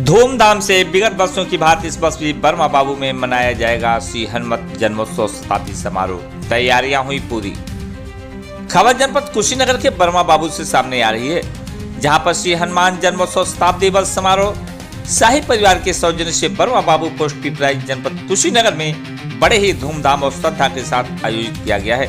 धूमधाम से विगत वर्षों की भांति इस वर्ष भी बर्मा बाबू में मनाया जाएगा श्री हनुमत जन्मोत्सव शताब्दी समारोह। तैयारियां हुई पूरी। खबर जनपद कुशीनगर के बर्मा बाबू से सामने आ रही है, जहां पर श्री हनुमान जन्मोत्सव शताब्दी वर्ष समारोह शाही परिवार के सौजन्य से बर्मा बाबू पोस्ट पिपराइच जनपद कुशीनगर में बड़े ही धूमधाम और श्रद्धा के साथ आयोजित किया गया है।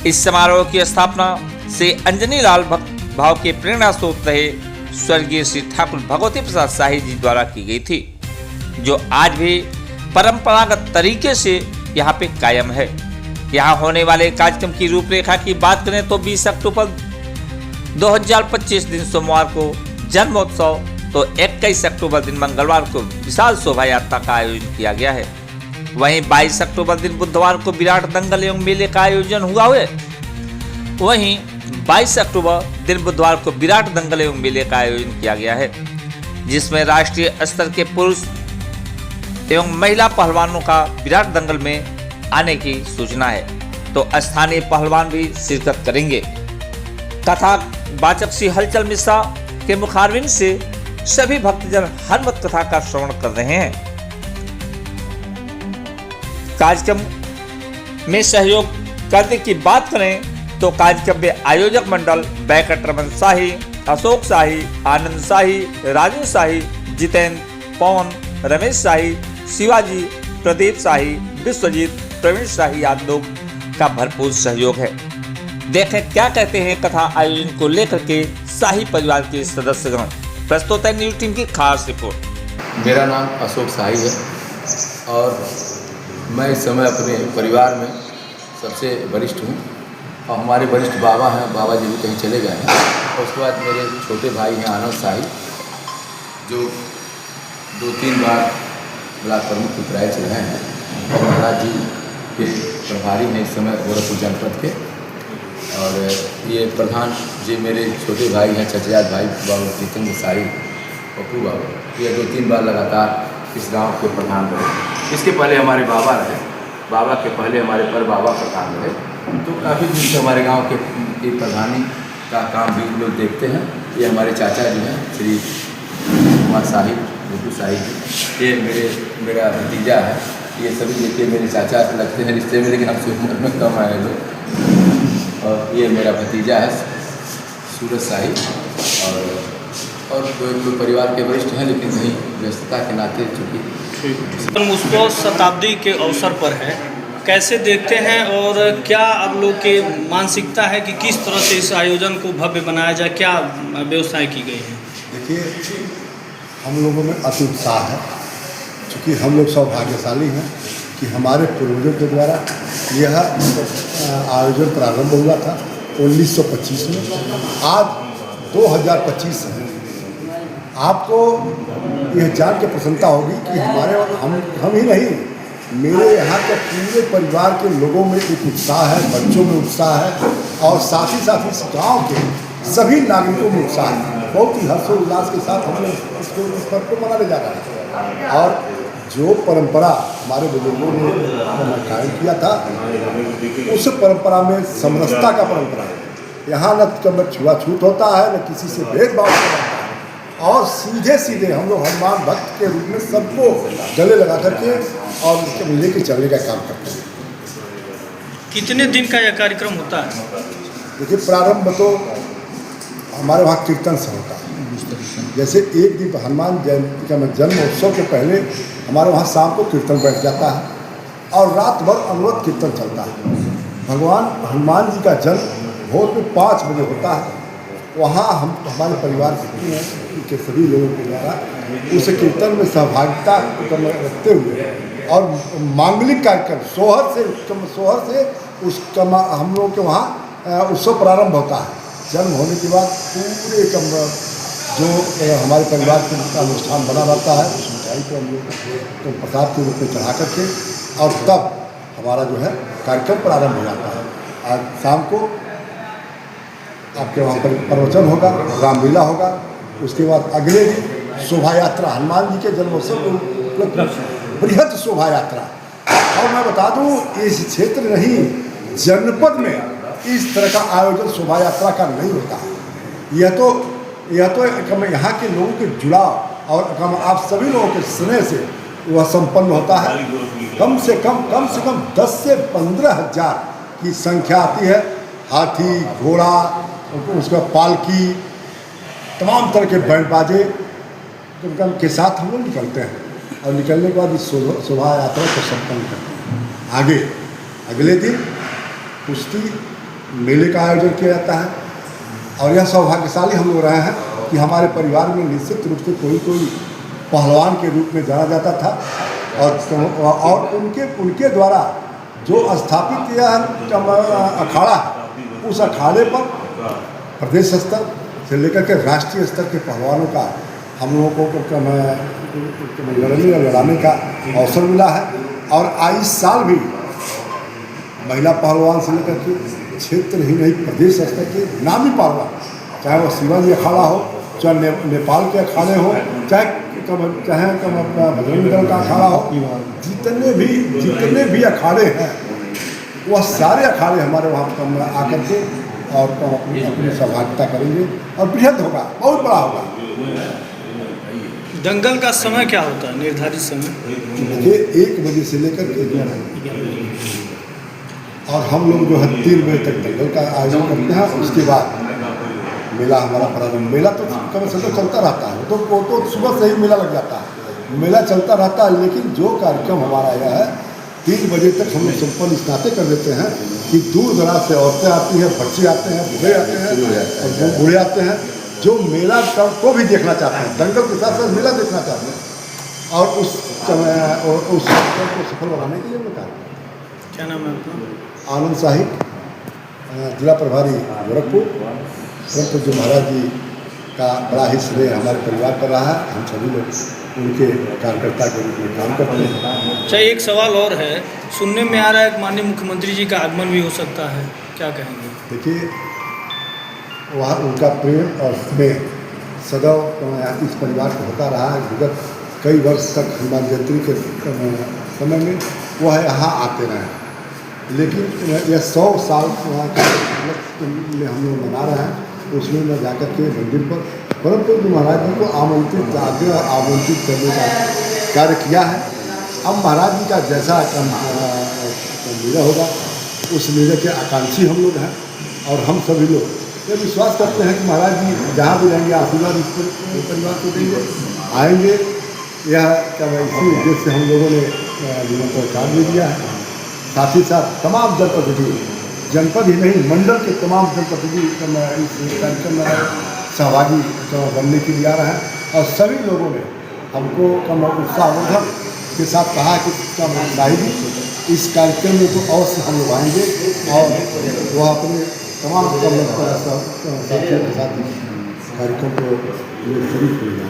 इस समारोह की स्थापना से अंजनी लाल भक्त भाव के प्रेरणा स्रोत रहे स्वर्गीय श्री ठाकुर भगवती प्रसाद शाही जी द्वारा की गई थी, जो आज भी परंपरागत तरीके से यहाँ पे कायम है। यहाँ होने वाले कार्यक्रम की रूपरेखा की बात करें तो 20 अक्टूबर 2025 दिन सोमवार को जन्मोत्सव, तो 21 अक्टूबर दिन मंगलवार को विशाल शोभा यात्रा का आयोजन किया गया है। वहीं 22 अक्टूबर दिन बुधवार को विराट दंगल एवं मेले का आयोजन हुआ है। वहीं 22 अक्टूबर दिन बुधवार को विराट दंगल एवं मेले का आयोजन किया गया है, जिसमें राष्ट्रीय स्तर के पुरुष एवं महिला पहलवानों का विराट दंगल में आने की सूचना है, तो स्थानीय पहलवान भी शिरकत करेंगे। कथा वाचक श्री हलचल मिश्रा के मुखारबिन से सभी भक्तजन हनुमत कथा का श्रवण कर रहे हैं। कार्यक्रम में सहयोग करने की बात करें तो कार्यक्रम में आयोजक मंडल वेंकटरमन शाही, अशोक शाही, आनंद शाही, राजू शाही, जितेंद्र, पवन, रमेश शाही, शिवाजी, प्रदीप शाही, विश्वजीत, प्रवीण शाही आदि लोग का भरपूर सहयोग है। देखें क्या कहते हैं कथा आयोजन को लेकर के शाही परिवार के सदस्यगण। प्रस्तुत है न्यूज टीम की खास रिपोर्ट। मेरा नाम अशोक शाही है और मैं इस समय अपने परिवार में सबसे वरिष्ठ हूँ और हमारे वरिष्ठ बाबा हैं, बाबा जी भी कहीं चले गए हैं। और उसके बाद मेरे छोटे भाई हैं आनंद शाही, जो 2-3 बार ब्लॉक प्रमुख पिपराइच रहे हैं और महाराज जी के प्रभारी हैं इस समय गोरखपुर जनपद के। और ये प्रधान जी मेरे छोटे भाई हैं चचराज भाई बाबू जितेंद्र शाही, पप्पू बाबू, ये 2-3 बार लगातार इस गाँव के प्रधान रहे। इसके पहले हमारे बाबा रहे, बाबा के पहले हमारे पर बाबा प्रधान रहे। तो काफ़ी दिन से हमारे गांव के प्रधानी का काम भी लोग देखते हैं। ये हमारे चाचा जी हैं श्री कुमार शाही, गुड्डू शाही, ये मेरा भतीजा है। ये सभी देखिए मेरे चाचा से लगते हैं रिश्ते में, लेकिन हमसे उम्र में कम आए लोग। और ये मेरा भतीजा है सूरज शाही, और कोई परिवार के वरिष्ठ हैं, लेकिन कहीं व्यस्तता के नाते चूँकि जन्मोत्सव शताब्दी के अवसर पर है, कैसे देखते हैं और क्या आप लोग के मानसिकता है कि किस तरह से इस आयोजन को भव्य बनाया जाए, क्या व्यवस्थाएं की गई हैं? देखिए, हम लोगों में अति उत्साह है, क्योंकि हम लोग सौभाग्यशाली हैं कि हमारे पूर्वजों के द्वारा यह आयोजन प्रारंभ हुआ था 1925 में। आज 2025 है। आपको यह जान के प्रसन्नता होगी कि हम ही नहीं, मेरे यहाँ के पूरे परिवार के लोगों में एक उत्साह है, बच्चों में उत्साह है और साथ ही इस गाँव के सभी नागरिकों में उत्साह है। बहुत ही हर्षोल्लास के साथ हम लोग इस पर्व को मनाने जा रहे हैं। और जो परंपरा हमारे बुजुर्गों ने कायम किया था, उस परंपरा में समरसता का परंपरा है। यहाँ न छुआछूत होता है, न किसी से भेदभाव होता है, और सीधे हम लोग हनुमान भक्त के रूप में सबको गले लगा करके और उसके मिले के चलने का काम करते हैं। कितने दिन का यह कार्यक्रम होता है? देखिए, प्रारंभ तो हमारे वहाँ कीर्तन से होता है। जैसे एक दिन हनुमान जयंती का जन्मोत्सव के पहले हमारे वहाँ शाम को कीर्तन बैठ जाता है और रात भर अनवरत कीर्तन चलता है। भगवान हनुमान जी का जन्म भोर में 5 बजे होता है। वहाँ हम हमारे परिवार के सभी लोगों के द्वारा उस कीर्तन में सहभागिता रखते हुए और मांगलिक कार्यक्रम सोहर से उसका हम लोगों के वहाँ उत्सव प्रारंभ होता है। जन्म होने के बाद पूरे जो हमारे परिवार के अनुष्ठान बना रहता है, उस मिठाई को हम लोग तो प्रसाद के रूप में चढ़ा करके, और तब हमारा जो है कार्यक्रम प्रारंभ हो जाता है। आज शाम को आपके वहाँ पर प्रवचन होगा, रामलीला होगा। उसके बाद अगले दिन शोभा यात्रा, हनुमान जी के जन्मोत्सव बृहद शोभा यात्रा। और मैं बता दूँ, इस क्षेत्र नहीं जनपद में इस तरह का आयोजन शोभा यात्रा का नहीं होता। यह तो यहाँ के लोगों के जुड़ाव और आप सभी लोगों के स्नेह से वह संपन्न होता है। कम से कम 10 से 15 हज़ार की संख्या आती है। हाथी, घोड़ा, उसका पालकी, तमाम तरह के बैंड बाजे के साथ हम लोग निकलते हैं और निकलने के बाद इस शोभा यात्रा को संपन्न करते हैं। आगे अगले दिन कुश्ती मेले का आयोजन किया जाता है और यह सौभाग्यशाली हम लोग रहे हैं कि हमारे परिवार में निश्चित रूप से कोई पहलवान के रूप में जाना जाता था और उनके द्वारा जो स्थापित यह अखाड़ा है, उस अखाड़े पर प्रदेश स्तर से लेकर के राष्ट्रीय स्तर के पहलवानों का हम लोगों को लड़ाने का अवसर मिला है। और इस साल भी महिला पहलवान से लेकर के क्षेत्र ही नहीं प्रदेश स्तर के नामी पहलवान, चाहे वो शिवाजी अखाड़ा हो, चाहे नेपाल के अखाड़े हो, चाहे बजरंग दल का अखाड़ा हो, जितने भी अखाड़े हैं वह सारे अखाड़े हमारे वहाँ आकर के और अपनी सहभागिता करेंगे और बृहद होगा, बहुत बड़ा होगा। दंगल का समय क्या होता है, निर्धारित समय? देखिए 1 बजे से लेकर के 11 बजे और हम लोग जो है 3 बजे तक दंगल का आयोजन करते हैं। उसके बाद मेला हमारा प्रारंभ, मेला तो कम से कम चलता रहता है, तो सुबह से ही मेला लग जाता है, मेला चलता रहता है। लेकिन जो कार्यक्रम हमारा यह है 3 बजे तक हम लोग संपन्न इस नाते कर देते हैं कि दूर दराज से औरतें आती हैं, बच्चे आते हैं, बूढ़े आते हैं और बूढ़े आते हैं जो मेला को भी देखना चाहते हैं, दंगल के साथ साथ मेला देखना चाहते हैं और उस कार्यक्रम को सफल बनाने के लिए मैं कार्य। क्या नाम है आपका? आनंद शाही, जिला प्रभारी गोरखपुर। परंतु जो महाराज जी का बड़ा ही स्नेह हमारे परिवार पर रहा है, हम सभी लोग उनके कार्यकर्ता के रूप में काम करते हैं। अच्छा, एक सवाल और है, सुनने में आ रहा है कि माननीय मुख्यमंत्री जी का आगमन भी हो सकता है, क्या कहेंगे? देखिए वहाँ उनका प्रेम और स्नेह सदैव इस परिवार को होता रहा है। विगत कई वर्ष तक हनुमान जयंती के समय में वह यहाँ आते रहे, लेकिन यह 100 साल में हम लोग मना रहे हैं, उसमें मैं जाकर के मंदिर पर परंतु महाराज जी को आमंत्रित करने का कार्य किया है। अब महाराज जी का जैसा निर्णय होगा उस निर्णय के आकांक्षी हम लोग हैं और हम सभी लोग ये विश्वास करते हैं कि महाराज जी जहाँ भी रहेंगे आशीर्वाद इस परिवार को देंगे, आएंगे। यह क्या इसी उद्देश्य से हम लोगों ने निमंत्रण कार्ड भी दिया है। साथ ही साथ तमाम जनपद ही नहीं मंडल के तमाम जनप्रतिनिधि इस कार्यक्रम में सहभागी बनने के लिए आ रहे हैं और सभी लोगों ने हमको उत्साहवर्धक के साथ कहा कि भाई जी इस कार्यक्रम में तो अवश्य हम लोग आएंगे और वह अपने तमाम साथियों के साथ कार्यक्रम को शरीक होगा।